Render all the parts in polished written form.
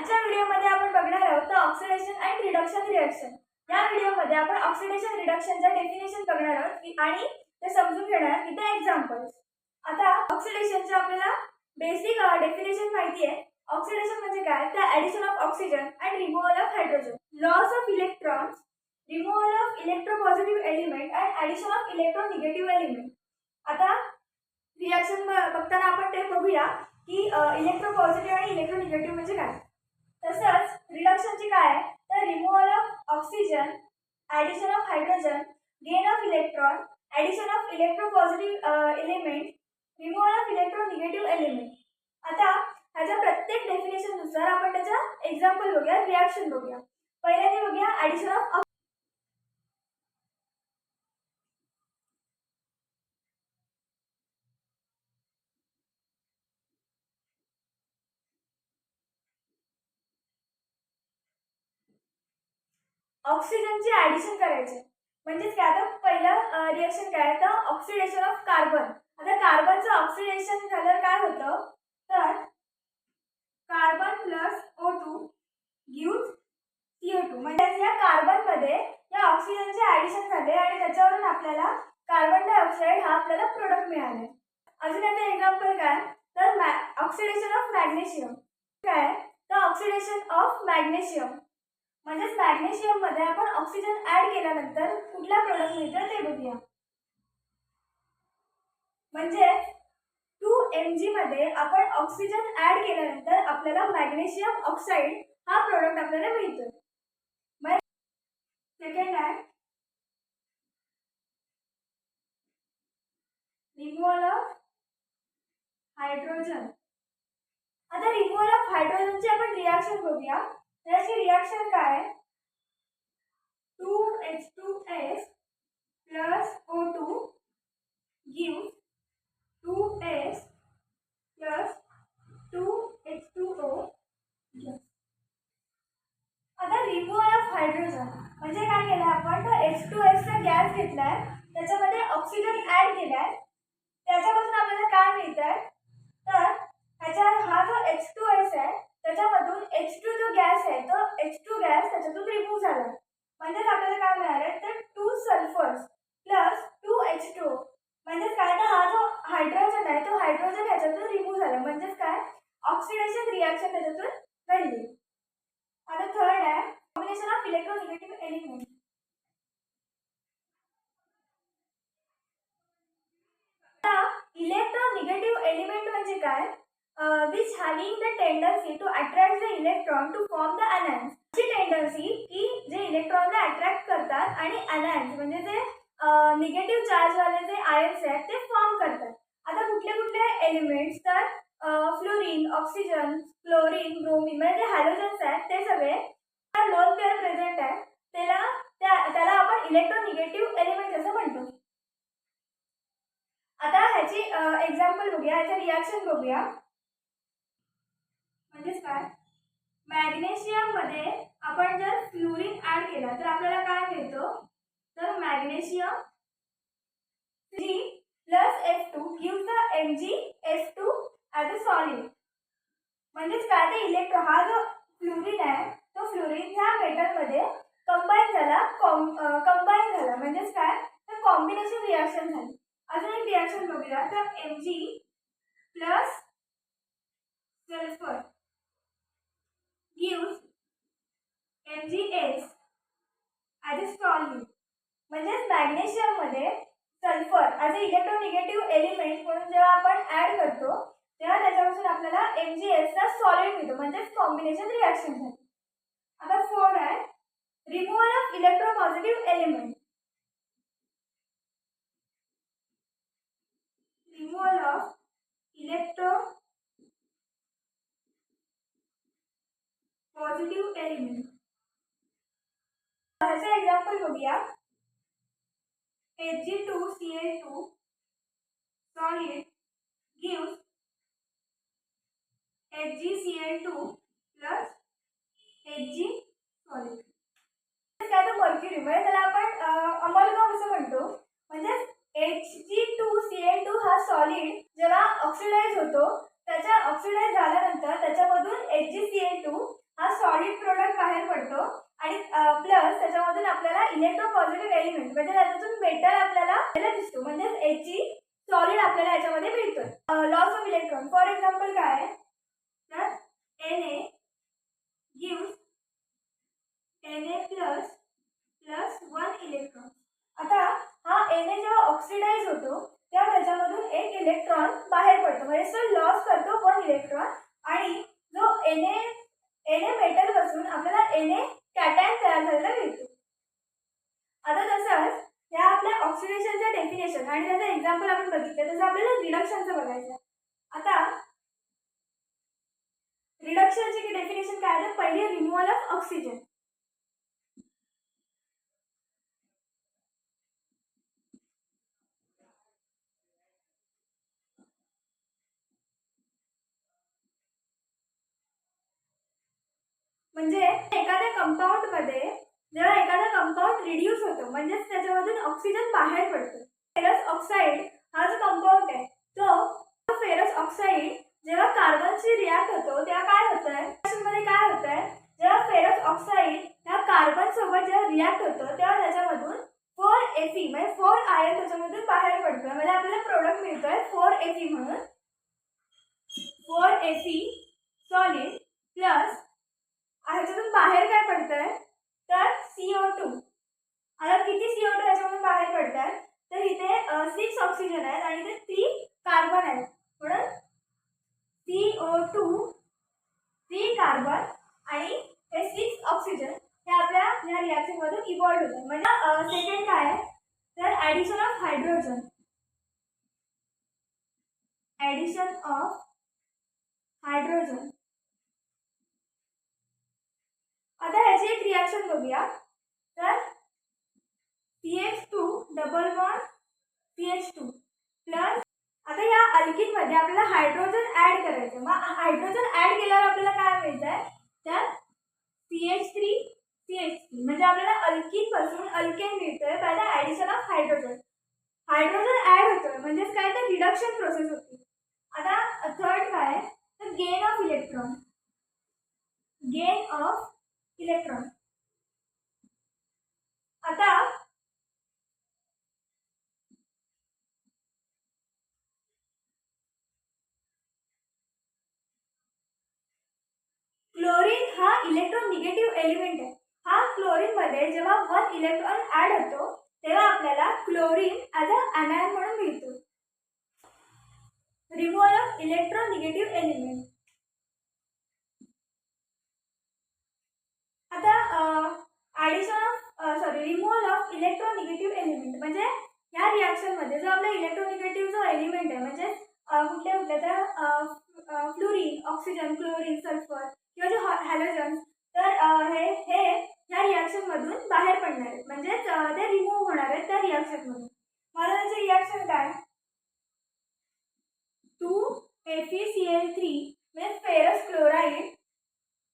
आजच्या व्हिडिओमध्ये आपण बघणार आहोत ऑक्सिडेशन अँड रिडक्शन रिएक्शन। या व्हिडिओमध्ये आपण ऑक्सिडेशन रिडक्शनचे डेफिनेशन बघणार आहोत आणि ते समजून घेणार विथ एक्झाम्पल्स। आता ऑक्सिडेशनचे आपल्याला बेसिक डेफिनेशन माहिती आहे। ऑक्सिडेशन म्हणजे काय? तर addition of oxygen and removal of hydrogen, loss of electrons, removal of electropositive element and addition of electronegative element. आता रिएक्शन बघताना आपण ते बघूया की इलेक्ट्रोपॉझिटिव्ह आणि इलेक्ट्रोनिगेटिव्ह म्हणजे काय। तसंच रिडक्शनची काय आहे? तर removal of oxygen, addition of hydrogen, gain of electron, addition of electropositive element, removal of electronegative element. आता ह्याच्या प्रत्येक डेफिनेशन नुसार आपण त्याचा एक्झाम्पल बघूया, रिएक्शन बघूया। पहिल्यांदा बघूया ॲडिशन ऑफ ऑक्सिजनचे ॲडिशन करायचे म्हणजे काय? आता पहिलं रिएक्शन काय तर ऑक्सिडेशन ऑफ कार्बन। आता कार्बनचं ऑक्सिडेशन झाल्यावर काय होतं तर carbon plus O2 gives CO2। म्हणजे या कार्बन मध्ये या ऑक्सिजनचे ॲडिशन झाले आणि त्याच्यावरून आपल्याला कार्बन डायऑक्साइड हा आपल्याला प्रोडक्ट मिळाला। अजून याचं एक्झाम्पल काय तर ऑक्सिडेशन ऑफ मॅग्नेशियम। काय तर ऑक्सिडेशन ऑफ मॅग्नेशियम म्हणजे मॅग्नेशियम मध्ये आपण ऑक्सिजन ऍड केल्यानंतर कुठला प्रोडक्ट मिळतो ते बघूया। म्हणजे 2Mg मध्ये आपण ऑक्सिजन ऍड केल्यानंतर आपल्याला मॅग्नेशियम ऑक्साइड हा प्रोडक्ट आपल्याला मिळतो। सेकंड आहे रिमूव्हल ऑफ हायड्रोजन। आता रिमूव्हल ऑफ हायड्रोजनची आपण रिएक्शन बघूया। त्याची रिएक्शन काय आहे? 2H2S plus O2 gives 2S plus 2H2O gas। आता रिमूव्हल ऑफ हायड्रोजन म्हणजे काय केलं आपण तर H2S चा गॅस घेतलाय, त्याच्यामध्ये ऑक्सिजन ऍड केलाय, त्याच्यापासून आपल्याला काय मिळतंय तर ह्याचा हा जो H2S आहे त्याच्यामधून H2 जो गॅस आहे तो H2 गॅस त्याच्यातून रिमूव्ह झाला। म्हणजे आपल्याला काय मिळालं तर 2 सल्फर्स प्लस 2H2O। म्हणजे काय तर हा जो हायड्रोजन आहे तो हायड्रोजन ह्याच्यातून रिमूव्ह झाला, म्हणजे काय ऑक्सिडेशन रिएक्शन त्याच्यातून घडली। आता थर्ड आहे कॉम्बिनेशन ऑफ इलेक्ट्रोनिगेटिव्ह एलिमेंट। आता इलेक्ट्रोनिगेटिव्ह एलिमेंट म्हणजे काय? which having the tendency to attract the electron to form the anions। ची टेंडन्सी की जे इलेक्ट्रॉनला अट्रॅक्ट करतात आणि anions म्हणजे जे निगेटिव्ह चार्ज वाले जे आयन्स आहेत ते फॉर्म करतात। आता कुठले कुठले एलिमेंट्स तर फ्लोरीन, ऑक्सिजन, क्लोरीन, ब्रोमीन म्हणजे जे हॅलोजन्स आहेत ते सगळे लोन पेअर प्रेझेंट आहे त्याला आपण इलेक्ट्रोनिगेटिव्ह एलिमेंट असं म्हणतो। आता ह्याची एक्झाम्पल बघूया, ह्याचं रिएक्शन बघूया। म्हणजेच काय मॅग्नेशियम मध्ये आपण जर फ्लोरीन ऍड केला तर आपल्याला काय मिळतो तर magnesium 3 plus F2 gives the MgF2 as a solid। म्हणजेच काय ते इलेक्ट्रॉन हा जो फ्लोरीन आहे तो फ्लोरीन ह्या मेटल मध्ये कंबाईन झाला म्हणजेच काय तर कॉम्बिनेशन रिएक्शन झाली। अजून एक रिएक्शन बघूया तर Mg plus sulphur gives MgS as a solid। म्हणजे मॅग्नेशियम मध्ये सल्फर ॲज अ इलेक्ट्रोनिगेटिव्ह एलिमेंट म्हणून जेव्हा आपण ऍड करतो तेव्हा त्याच्यापासून आपल्याला MgS चा सॉलिड मिळतो, म्हणजे कॉम्बिनेशन रिएक्शन झाली। आता फोर्थ आहे removal of electropositive element. Removal of positive element. ह्याचं एक्झाम्पल बघूया। Hg2Cl2 solid gives HgCl2 plus Hg solid। काय तर मर्क्युरी म्हणजे त्याला आपण अमलगम असं म्हणतो। म्हणजे Hg2Cl2 हा सॉलिड जेव्हा ऑक्सिडाइज होतो त्याच्या ऑक्सिडाइज झाल्यानंतर त्याच्यामधून HgCl2 सॉलिड प्रोडक्ट बाहेर पडतो आणि प्लस त्याच्यामधून आपल्याला इलेक्ट्रोपॉझिटिव्ह एलिमेंट म्हणजे त्याच्यातून मेटल आपल्याला दिसतो, म्हणजे याची सॉलिड आपल्याला याच्यामध्ये मिळतो. Loss of electron for example काय आहे तर Na gives Na plus 1 electron. आता हा Na जेव्हा ऑक्सिडाइज होतो तेव्हा त्याच्यामधून एक इलेक्ट्रॉन बाहेर पडतो, म्हणजे तो लॉस करतो 1 इलेक्ट्रॉन आणि जो Na मेटल पासून आपल्याला Na कॅटायन तयार झालेला मिळतो. आता तसंच या आपल्या ऑक्सिडेशनचं डेफिनेशन आणि त्याचं एक्झाम्पल आपण बघितलं, तसं आपल्याला रिडक्शनचं बघायचं. आता रिडक्शनची डेफिनेशन काय आहे, पहिली रिमूव्हल ऑफ ऑक्सिजन. म्हणजे एखाद्या कंपाऊंड मध्ये जेव्हा एखादा कंपाऊंड रिड्यूस होतो म्हणजे त्याच्यामधून ऑक्सिजन बाहेर पडतो. फेरस ऑक्साईड हा जो कंपाऊंड आहे तो फेरस ऑक्साईड जेव्हा कार्बनशी रिॲक्ट होतो तेव्हा काय होतंय, मध्ये काय होतंय, जेव्हा फेरस ऑक्साईड ह्या कार्बन सोबत जेव्हा रिॲक्ट होतो तेव्हा त्याच्यामधून 4Fe म्हणजे 4 आयन त्याच्यामधून बाहेर पडतोय, म्हणजे आपल्याला प्रोडक्ट मिळतोय 4Fe म्हणून. 4Fe सॉलिड प्लस ह्याच्यातून बाहेर काय पडतंय तर CO2. आता किती CO2 याच्यामधून बाहेर पडतात तर इथे 6 ऑक्सिजन आहेत आणि इथे 3 कार्बन आहेत, म्हणून CO2 3 कार्बन आणि हे 6 ऑक्सिजन हे आपल्या या रिॲक्शन मधून इव्हॉल्व होतात. म्हणजे सेकंड काय आहे तर addition of hydrogen. Addition of hydrogen. आता ह्याची एक रिॲक्शन बघूया तर CH2 double bond CH2 plus. आता या अल्किन मध्ये आपल्याला हायड्रोजन ऍड करायचं. मग हायड्रोजन ऍड केल्यावर आपल्याला काय मिळतंय तर CH3 म्हणजे आपल्याला अल्किन पासून अल्केन मिळतोय by the addition of hydrogen. Hydrogen add होतोय म्हणजे काय तर रिडक्शन प्रोसेस होती. आता थर्ड काय तर gain of electron. Gain of electron. आता क्लोरीन हा इलेक्ट्रोनिगेटिव्ह एलिमेंट आहे. हा क्लोरीन मध्ये जेव्हा 1 इलेक्ट्रॉन ऍड होतो तेव्हा आपल्याला क्लोरीन ॲज अ ॲनायन म्हणून मिळतो. Removal of electronegative element. आता addition of removal of electronegative element म्हणजे या रिॲक्शन मध्ये जो आपला इलेक्ट्रोनिगेटिव्ह जो एलिमेंट आहे म्हणजे कुठले तर फ्लोरीन, ऑक्सिजन, क्लोरीन, सल्फर किंवा जे हॅलोजन तर हे या रिॲक्शन मधून बाहेर पडणार आहेत, म्हणजेच ते रिमूव्ह होणार आहेत त्या रिॲक्शन मधून. मला त्याची रिॲक्शन काय 2FeCl3 म्हणजे फेरस क्लोराईड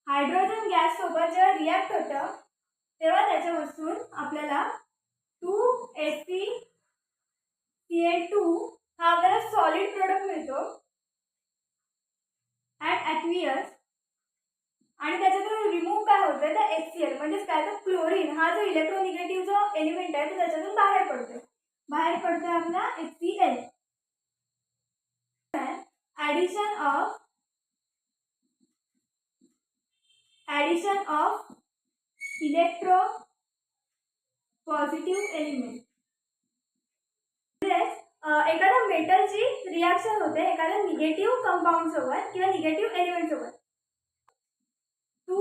हायड्रोजन गॅस सोबत जेव्हा रिॲक्ट होतं तेव्हा त्याच्यापासून आपल्याला 2Fe Cl2 हा आपल्याला सॉलिड प्रोडक्ट मिळतो ॲट ॲक्वियस आणि त्याच्यातून रिमूव्ह काय होतं तर HCl म्हणजेच काय तर क्लोरीन हा जो इलेक्ट्रोनिगेटिव्ह जो एलिमेंट आहे तो त्याच्यातून बाहेर पडतोय आपला HCl. Addition of electro positive element. एखाद्या मेटलची रिॲक्शन होते एखाद्या निगेटिव्ह कंपाऊंड सोबत किंवा निगेटिव्ह एलिमेंट सोबत. 2